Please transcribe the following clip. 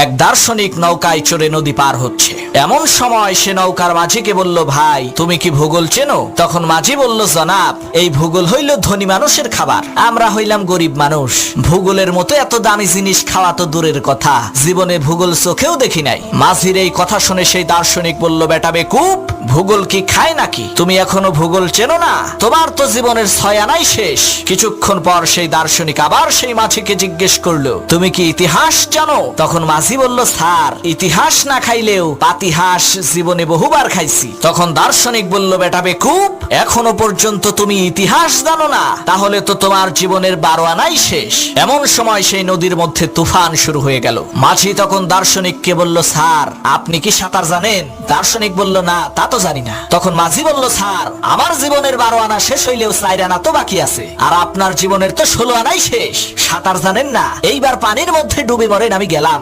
এক দার্শনিক নৌকায় চড়ে নদী পার হচ্ছে। এমন সময় সে নৌকার মাঝিকে বলল, ভাই তুমি কি ভূগোল চেনো? তখন মাঝি বলল, জনাব, এই ভূগোল হইল ধনী মানুষের খাবার, আমরা হইলাম গরিব মানুষ। ভূগোলের মতো এত দামি জিনিস খাওয়া তো দূরের কথা, জীবনে ভূগোল চোখেও দেখি নাই। মাঝির এই কথা শুনে সেই দার্শনিক বলল, বেটা বেকুব, ভূগোল কি খায় নাকি? তুমি এখনো ভূগোল চেনো না? তোমার তো জীবনের 6 আনাই শেষ। কিছুক্ষণ পর সেই দার্শনিক আবার সেই মাঝিকে জিজ্ঞেস করলো, তুমি কি ইতিহাস জানো? তখন মাঝি বলল, স্যার, ইতিহাস না খাইলেও পাতিহাস জীবনে বহুবার খাইছি। তখন দার্শনিক বলল, বেটা বেকুব, এখনো পর্যন্ত তুমি ইতিহাস জানো না? তাহলে তো তোমার জীবনের 12 আনাই শেষ। এমন সময় সেই নদীর মধ্যে তুফান শুরু হয়ে গেল। মাঝি তখন দার্শনিককে বলল, স্যার, আপনি কি সাঁতার জানেন? দার্শনিক বলল, না, তা তো জানি না। তখন মাঝি বলল, স্যার, আমার জীবনের 12 আনা শেষ হইলেও 4 আনা তো বাকি আছে, আর আপনার জীবনের তো 16 আনাই শেষ। সাঁতার জানেন না? এইবার পানির মধ্যে ডুবে মরেন, আমি গেলাম।